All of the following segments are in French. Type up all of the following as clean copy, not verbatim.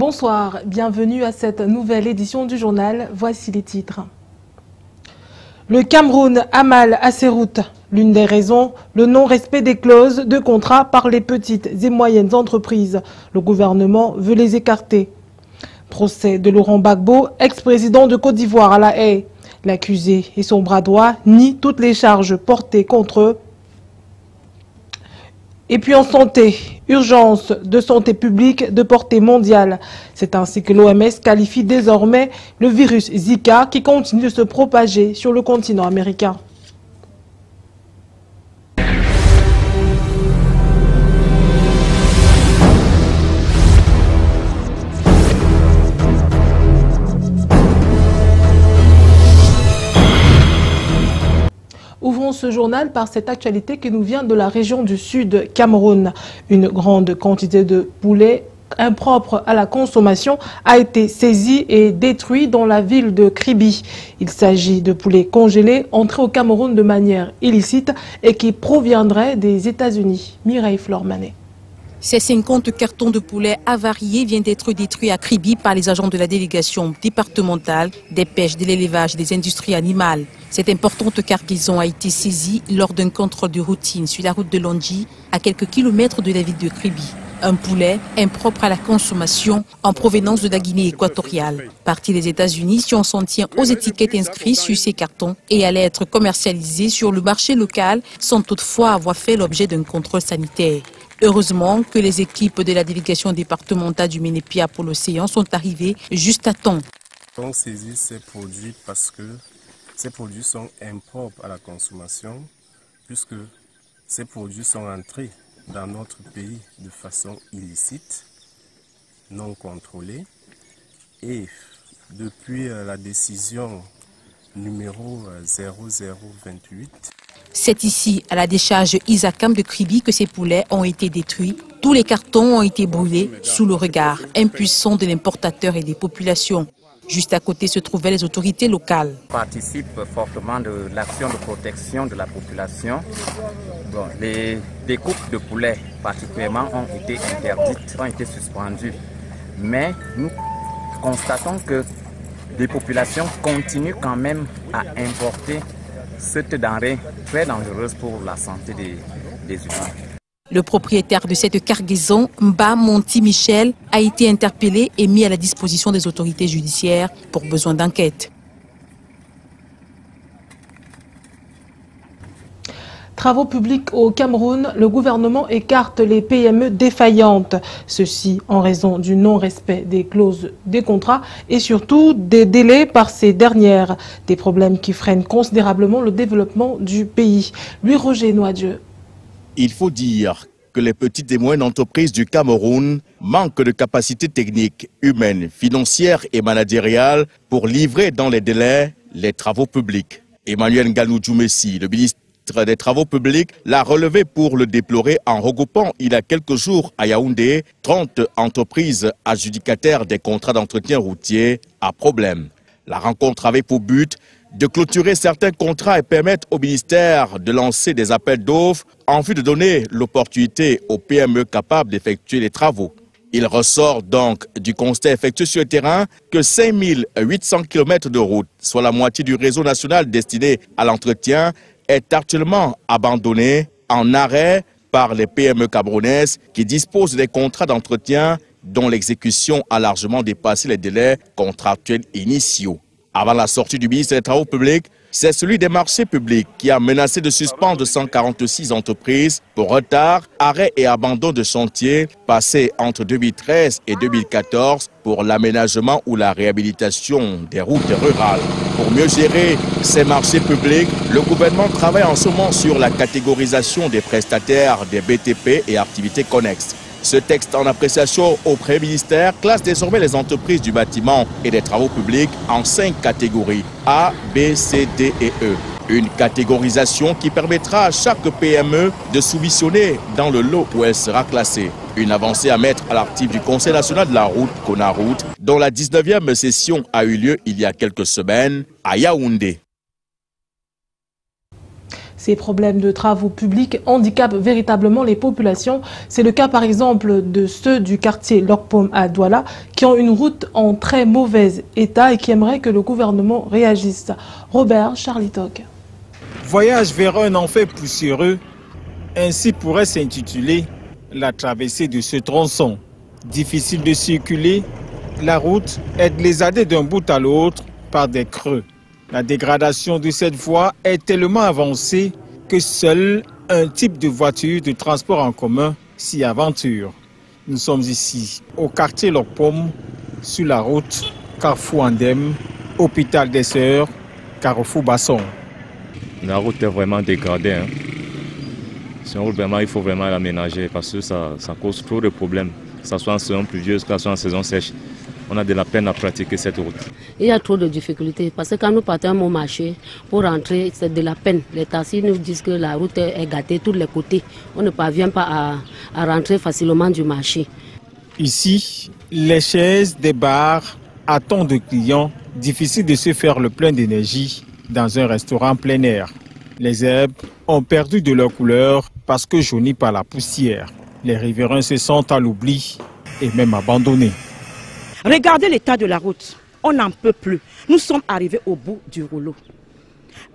Bonsoir, bienvenue à cette nouvelle édition du journal. Voici les titres. Le Cameroun a mal à ses routes. L'une des raisons, le non-respect des clauses de contrat par les petites et moyennes entreprises. Le gouvernement veut les écarter. Procès de Laurent Gbagbo, ex-président de Côte d'Ivoire à La Haye. L'accusé et son bras droit nient toutes les charges portées contre eux. Et puis en santé, urgence de santé publique de portée mondiale. C'est ainsi que l'OMS qualifie désormais le virus Zika qui continue de se propager sur le continent américain. Ouvrons ce journal par cette actualité qui nous vient de la région du Sud Cameroun. Une grande quantité de poulet impropre à la consommation a été saisie et détruit dans la ville de Kribi. Il s'agit de poulets congelés entrés au Cameroun de manière illicite et qui proviendraient des États-Unis. Mireille Flormanet. Ces 50 cartons de poulet avariés viennent d'être détruits à Kribi par les agents de la délégation départementale des pêches, de l'élevage et des industries animales. Cette importante cargaison a été saisie lors d'un contrôle de routine sur la route de Londji, à quelques kilomètres de la ville de Kribi. Un poulet impropre à la consommation en provenance de la Guinée équatoriale. Parti des États-Unis, si on s'en tient aux étiquettes inscrites sur ces cartons et allait être commercialisé sur le marché local sans toutefois avoir fait l'objet d'un contrôle sanitaire. Heureusement que les équipes de la délégation départementale du Ménépia pour l'océan sont arrivées juste à temps. On saisit ces produits parce que ces produits sont impropres à la consommation, puisque ces produits sont entrés dans notre pays de façon illicite, non contrôlée. Et depuis la décision numéro 0028, c'est ici, à la décharge Isakam de Kribi, que ces poulets ont été détruits. Tous les cartons ont été brûlés sous le regard impuissant de l'importateur et des populations. Juste à côté se trouvaient les autorités locales. On participe fortement de l'action de protection de la population. Bon, les découpes de poulets particulièrement ont été interdites, ont été suspendues. Mais nous constatons que les populations continuent quand même à importer cette denrée très dangereuse pour la santé des humains. Le propriétaire de cette cargaison, Mba Monti Michel, a été interpellé et mis à la disposition des autorités judiciaires pour besoin d'enquête. Travaux publics au Cameroun, le gouvernement écarte les PME défaillantes. Ceci en raison du non-respect des clauses des contrats et surtout des délais par ces dernières. Des problèmes qui freinent considérablement le développement du pays. Louis-Roger Noadieu. Il faut dire que les petites et moyennes entreprises du Cameroun manquent de capacités techniques, humaines, financières et managériales pour livrer dans les délais les travaux publics. Emmanuel Nganou-Djoumessi, le ministre des Travaux publics, l'a relevé pour le déplorer en regroupant il y a quelques jours à Yaoundé 30 entreprises adjudicataires des contrats d'entretien routier à problème. La rencontre avait pour but de clôturer certains contrats et permettre au ministère de lancer des appels d'offres en vue de donner l'opportunité aux PME capables d'effectuer les travaux. Il ressort donc du constat effectué sur le terrain que 5800 km de route, soit la moitié du réseau national destiné à l'entretien, est actuellement abandonné, en arrêt par les PME camerounaises qui disposent des contrats d'entretien dont l'exécution a largement dépassé les délais contractuels initiaux. Avant la sortie du ministre des Travaux publics, c'est celui des marchés publics qui a menacé de suspendre 146 entreprises pour retard, arrêt et abandon de chantier passés entre 2013 et 2014 pour l'aménagement ou la réhabilitation des routes rurales. Pour mieux gérer ces marchés publics, le gouvernement travaille en ce moment sur la catégorisation des prestataires des BTP et activités connexes. Ce texte en appréciation au Premier ministère classe désormais les entreprises du bâtiment et des travaux publics en 5 catégories A, B, C, D et E. Une catégorisation qui permettra à chaque PME de soumissionner dans le lot où elle sera classée. Une avancée à mettre à l'actif du Conseil national de la route, Conaroute, dont la 19e session a eu lieu il y a quelques semaines à Yaoundé. Ces problèmes de travaux publics handicapent véritablement les populations. C'est le cas par exemple de ceux du quartier Lokpom à Douala qui ont une route en très mauvais état et qui aimeraient que le gouvernement réagisse. Robert Charlitoc. Voyage vers un enfer poussiéreux, ainsi pourrait s'intituler la traversée de ce tronçon. Difficile de circuler, la route est lézardée d'un bout à l'autre par des creux. La dégradation de cette voie est tellement avancée que seul un type de voiture de transport en commun s'y aventure. Nous sommes ici au quartier Lokpom, sur la route Carrefour Andem, Hôpital des Sœurs, Carrefour Basson. La route est vraiment dégradée. C'est une route vraiment, il faut vraiment l'aménager parce que ça cause trop de problèmes, que ce soit en saison pluvieuse, que ce soit en saison sèche. On a de la peine à pratiquer cette route. Il y a trop de difficultés parce que quand nous partons au marché, pour rentrer, c'est de la peine. Les taxis nous disent que la route est gâtée de tous les côtés. On ne parvient pas à rentrer facilement du marché. Ici, les chaises des bars attendent de clients. Difficile de se faire le plein d'énergie dans un restaurant plein air. Les herbes ont perdu de leur couleur parce que jaunies par la poussière. Les riverains se sentent à l'oubli et même abandonnés. Regardez l'état de la route, on n'en peut plus. Nous sommes arrivés au bout du rouleau.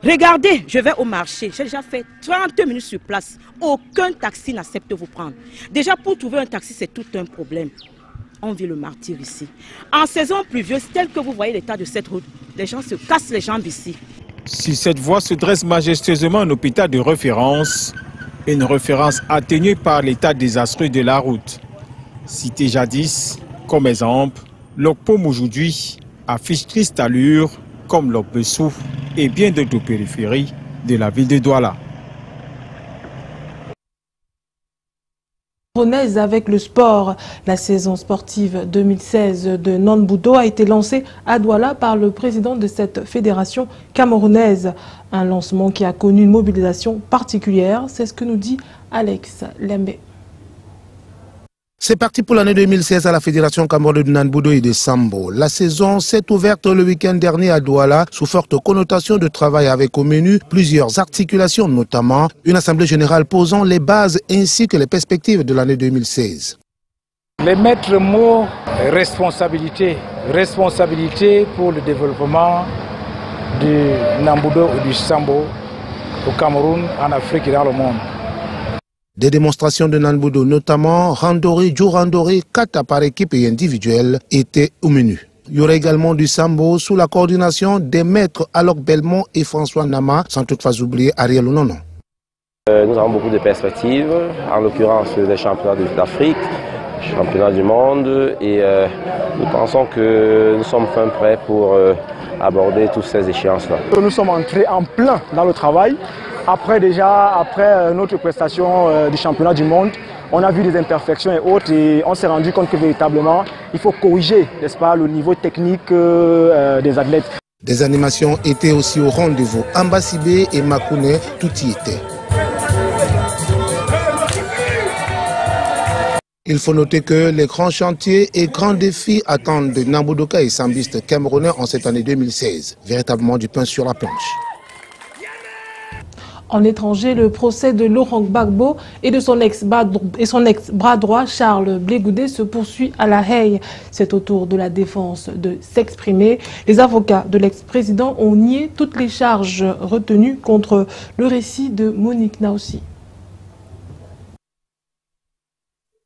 Regardez, je vais au marché, j'ai déjà fait 30 minutes sur place. Aucun taxi n'accepte de vous prendre. Déjà pour trouver un taxi, c'est tout un problème. On vit le martyre ici. En saison pluvieuse, tel que vous voyez l'état de cette route, les gens se cassent les jambes ici. Si cette voie se dresse majestueusement un hôpital de référence, une référence atténuée par l'état désastreux de la route. Cité jadis, comme exemple, Lokpom aujourd'hui affiche triste allure comme Lokbessou et bien d'autres périphéries de la ville de Douala. Avec le sport, la saison sportive 2016 de Nanbudo a été lancée à Douala par le président de cette fédération camerounaise. Un lancement qui a connu une mobilisation particulière, c'est ce que nous dit Alex Lembe. C'est parti pour l'année 2016 à la Fédération camerounaise de Nanbudo et de Sambo. La saison s'est ouverte le week-end dernier à Douala sous forte connotation de travail avec au menu plusieurs articulations, notamment une assemblée générale posant les bases ainsi que les perspectives de l'année 2016. Les maîtres mots, responsabilité pour le développement du Nanbudo et du Sambo au Cameroun, en Afrique et dans le monde. Des démonstrations de Nanbudo, notamment randori, Djurandori, kata par équipe et individuelle, étaient au menu. Il y aura également du Sambo sous la coordination des maîtres Alok Belmont et François Nama, sans toutefois oublier Ariel Onono. Nous avons beaucoup de perspectives, en l'occurrence les championnats d'Afrique, championnats du monde, et nous pensons que nous sommes fin prêts pour aborder toutes ces échéances-là. Nous sommes entrés en plein dans le travail. Après notre prestation du championnat du monde, on a vu des imperfections et autres et on s'est rendu compte que véritablement, il faut corriger, n'est-ce pas, le niveau technique des athlètes. Des animations étaient aussi au rendez-vous. Ambasibé et Makouné, tout y était. Il faut noter que les grands chantiers et grands défis attendent de Nanbudoka et sambistes camerounais en cette année 2016. Véritablement du pain sur la planche. En étranger, le procès de Laurent Gbagbo et de son ex-bras droit Charles Blé Goudé se poursuit à La Haye. C'est au tour de la défense de s'exprimer. Les avocats de l'ex-président ont nié toutes les charges retenues contre le récit de Monique Naossi.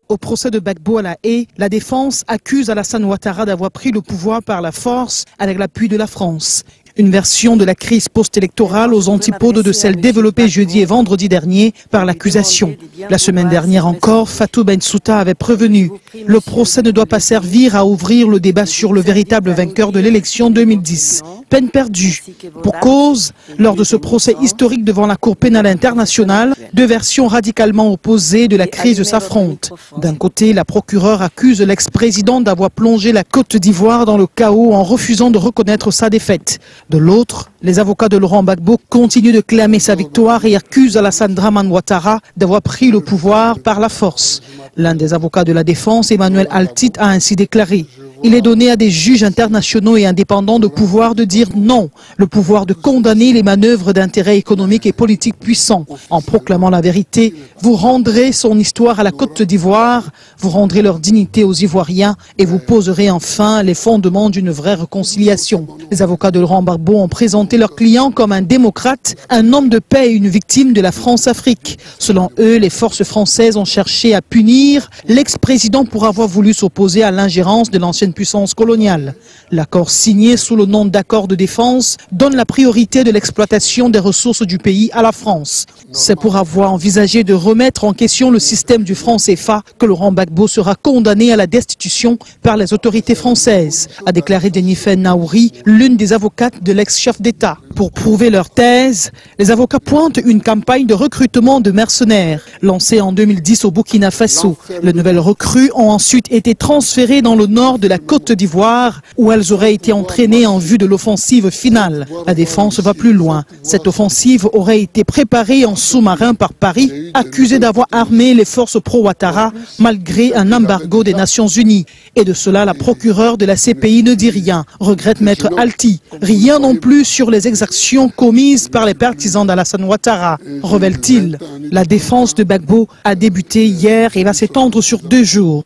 Au procès de Gbagbo à La Haye, la défense accuse Alassane Ouattara d'avoir pris le pouvoir par la force avec l'appui de la France. Une version de la crise post-électorale aux antipodes de celle développée jeudi et vendredi dernier par l'accusation. La semaine dernière encore, Fatou Bensouda avait prévenu. Le procès ne doit pas servir à ouvrir le débat sur le véritable vainqueur de l'élection 2010. Peine perdue. Pour cause, lors de ce procès historique devant la Cour pénale internationale, deux versions radicalement opposées de la crise s'affrontent. D'un côté, la procureure accuse l'ex-président d'avoir plongé la Côte d'Ivoire dans le chaos en refusant de reconnaître sa défaite. De l'autre, les avocats de Laurent Gbagbo continuent de clamer sa victoire et accusent Alassane Dramane Ouattara d'avoir pris le pouvoir par la force. L'un des avocats de la défense, Emmanuel Altit, a ainsi déclaré: Il est donné à des juges internationaux et indépendants le pouvoir de dire non, le pouvoir de condamner les manœuvres d'intérêts économiques et politiques puissants. En proclamant la vérité, vous rendrez son histoire à la Côte d'Ivoire, vous rendrez leur dignité aux Ivoiriens et vous poserez enfin les fondements d'une vraie réconciliation. Les avocats de Laurent Gbagbo ont présenté leur client comme un démocrate, un homme de paix et une victime de la France-Afrique. Selon eux, les forces françaises ont cherché à punir l'ex-président pour avoir voulu s'opposer à l'ingérence de l'ancienne puissance coloniale. L'accord signé sous le nom d'accord de défense donne la priorité de l'exploitation des ressources du pays à la France. C'est pour avoir envisagé de remettre en question le système du franc CFA que Laurent Gbagbo sera condamné à la destitution par les autorités françaises, a déclaré Jennifer Naouri, l'une des avocates de l'ex-chef d'État. Pour prouver leur thèse, les avocats pointent une campagne de recrutement de mercenaires lancée en 2010 au Burkina Faso. Les nouvelles recrues ont ensuite été transférées dans le nord de la Côte d'Ivoire où elles auraient été entraînées en vue de l'offensive finale. La défense va plus loin. Cette offensive aurait été préparée en sous-marin par Paris, accusé d'avoir armé les forces pro-Ouattara malgré un embargo des Nations Unies. Et de cela, la procureure de la CPI ne dit rien, regrette Maître Alti. Rien non plus sur les exactions commises par les partisans d'Alassane Ouattara, révèle-t-il. La défense de Gbagbo a débuté hier et va s'étendre sur 2 jours.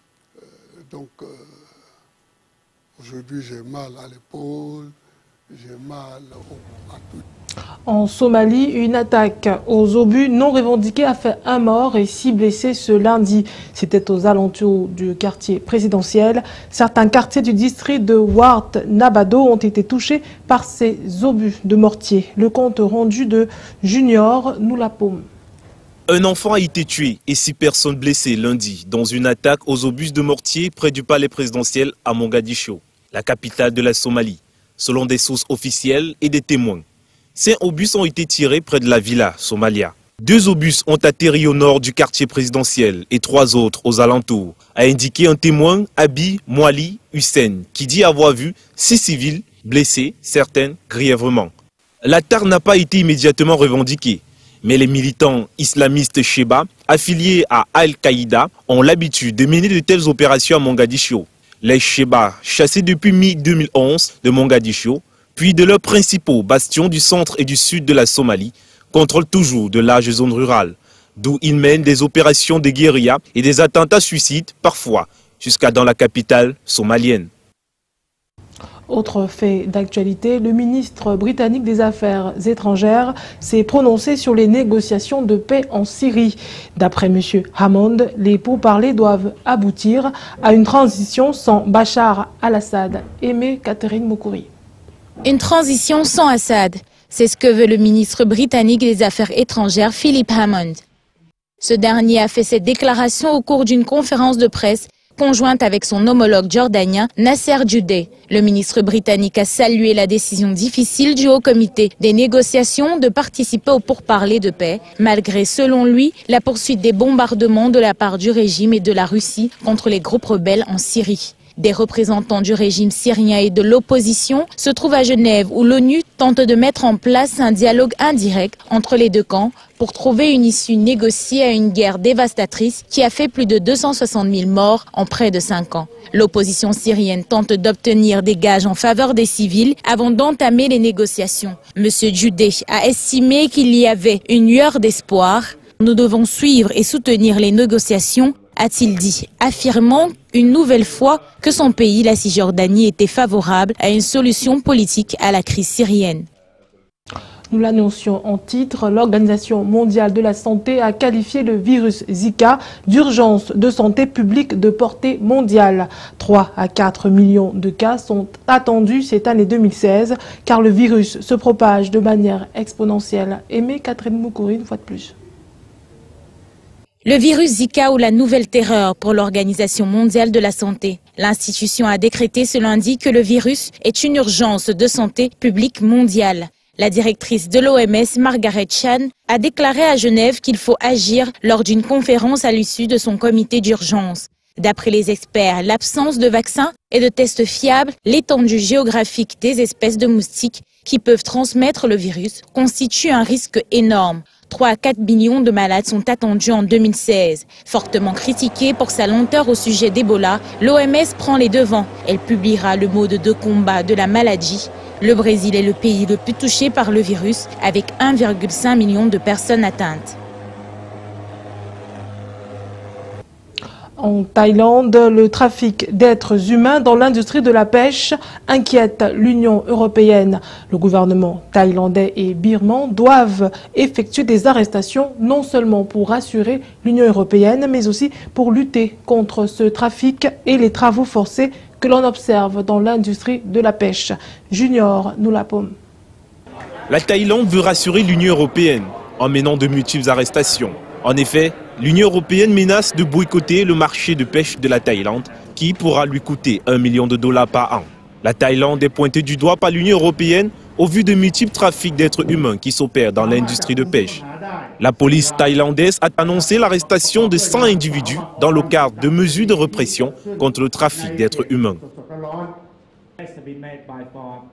Aujourd'hui, j'ai mal à l'épaule, j'ai mal à tout. En Somalie, une attaque aux obus non revendiqués a fait 1 mort et 6 blessés ce lundi. C'était aux alentours du quartier présidentiel. Certains quartiers du district de Wart Nabado ont été touchés par ces obus de mortier. Le compte rendu de Junior Noulapom. Un enfant a été tué et 6 personnes blessées lundi dans une attaque aux obus de mortier près du palais présidentiel à Mogadiscio, la capitale de la Somalie, selon des sources officielles et des témoins. 5 obus ont été tirés près de la villa Somalia. 2 obus ont atterri au nord du quartier présidentiel et 3 autres aux alentours, a indiqué un témoin, Abi Mwali Hussein, qui dit avoir vu 6 civils blessés, certains grièvement. L'attaque n'a pas été immédiatement revendiquée, mais les militants islamistes Sheba, affiliés à Al-Qaïda, ont l'habitude de mener de telles opérations à Mogadiscio. Les Sheba, chassés depuis mi-2011 de Mogadiscio, puis de leurs principaux bastions du centre et du sud de la Somalie, contrôlent toujours de larges zones rurales, d'où ils mènent des opérations de guérilla et des attentats suicides, parfois, jusqu'à dans la capitale somalienne. Autre fait d'actualité, le ministre britannique des Affaires étrangères s'est prononcé sur les négociations de paix en Syrie. D'après M. Hammond, les pourparlers doivent aboutir à une transition sans Bachar al-Assad. Aimé Catherine Mokouri. Une transition sans Assad, c'est ce que veut le ministre britannique des Affaires étrangères Philip Hammond. Ce dernier a fait cette déclaration au cours d'une conférence de presse conjointe avec son homologue jordanien Nasser Judeh. Le ministre britannique a salué la décision difficile du Haut Comité des négociations de participer aux pourparlers de paix, malgré, selon lui, la poursuite des bombardements de la part du régime et de la Russie contre les groupes rebelles en Syrie. Des représentants du régime syrien et de l'opposition se trouvent à Genève où l'ONU tente de mettre en place un dialogue indirect entre les 2 camps pour trouver une issue négociée à une guerre dévastatrice qui a fait plus de 260 000 morts en près de 5 ans. L'opposition syrienne tente d'obtenir des gages en faveur des civils avant d'entamer les négociations. M. Judeh a estimé qu'il y avait une lueur d'espoir. Nous devons suivre et soutenir les négociations, a-t-il dit, affirmant une nouvelle fois que son pays, la Cisjordanie, était favorable à une solution politique à la crise syrienne. Nous l'annoncions en titre, l'Organisation mondiale de la santé a qualifié le virus Zika d'urgence de santé publique de portée mondiale. 3 à 4 millions de cas sont attendus cette année 2016 car le virus se propage de manière exponentielle. Aimé Catherine Mokouri, une fois de plus. Le virus Zika ou la nouvelle terreur pour l'Organisation mondiale de la santé. L'institution a décrété ce lundi que le virus est une urgence de santé publique mondiale. La directrice de l'OMS, Margaret Chan, a déclaré à Genève qu'il faut agir lors d'une conférence à l'issue de son comité d'urgence. D'après les experts, l'absence de vaccins et de tests fiables, l'étendue géographique des espèces de moustiques qui peuvent transmettre le virus constitue un risque énorme. 3 à 4 millions de malades sont attendus en 2016. Fortement critiquée pour sa lenteur au sujet d'Ebola, l'OMS prend les devants. Elle publiera le mode de combat de la maladie. Le Brésil est le pays le plus touché par le virus, avec 1,5 million de personnes atteintes. En Thaïlande, le trafic d'êtres humains dans l'industrie de la pêche inquiète l'Union européenne. Le gouvernement thaïlandais et birman doivent effectuer des arrestations non seulement pour rassurer l'Union européenne, mais aussi pour lutter contre ce trafic et les travaux forcés que l'on observe dans l'industrie de la pêche. Junior nous la paume. La Thaïlande veut rassurer l'Union européenne en menant de multiples arrestations. En effet, l'Union européenne menace de boycotter le marché de pêche de la Thaïlande qui pourra lui coûter $1 million par an. La Thaïlande est pointée du doigt par l'Union européenne au vu de multiples trafics d'êtres humains qui s'opèrent dans l'industrie de pêche. La police thaïlandaise a annoncé l'arrestation de 100 individus dans le cadre de mesures de répression contre le trafic d'êtres humains.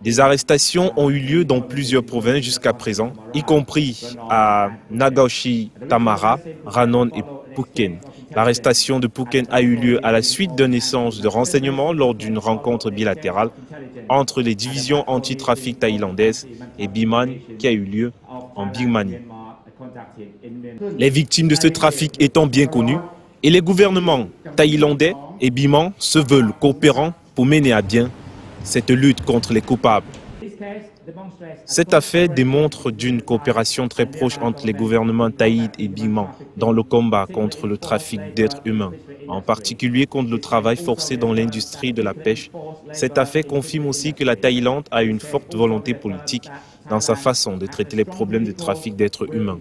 Des arrestations ont eu lieu dans plusieurs provinces jusqu'à présent, y compris à Nagaoshi, Tamara, Ranong et Phuket. L'arrestation de Phuket a eu lieu à la suite d'un échange de renseignements lors d'une rencontre bilatérale entre les divisions anti-trafic thaïlandaises et Biman qui a eu lieu en Birmanie. Les victimes de ce trafic étant bien connues, et les gouvernements thaïlandais et birmans se veulent coopérants pour mener à bien cette lutte contre les coupables. Cette affaire démontre d'une coopération très proche entre les gouvernements thaïs et birmans dans le combat contre le trafic d'êtres humains, en particulier contre le travail forcé dans l'industrie de la pêche. Cette affaire confirme aussi que la Thaïlande a une forte volonté politique dans sa façon de traiter les problèmes de trafic d'êtres humains.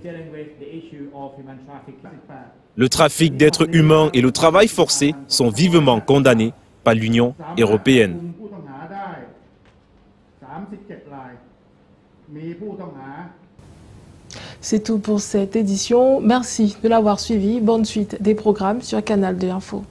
Le trafic d'êtres humains et le travail forcé sont vivement condamnés par l'Union européenne. C'est tout pour cette édition. Merci de l'avoir suivi. Bonne suite des programmes sur Canal 2 Info.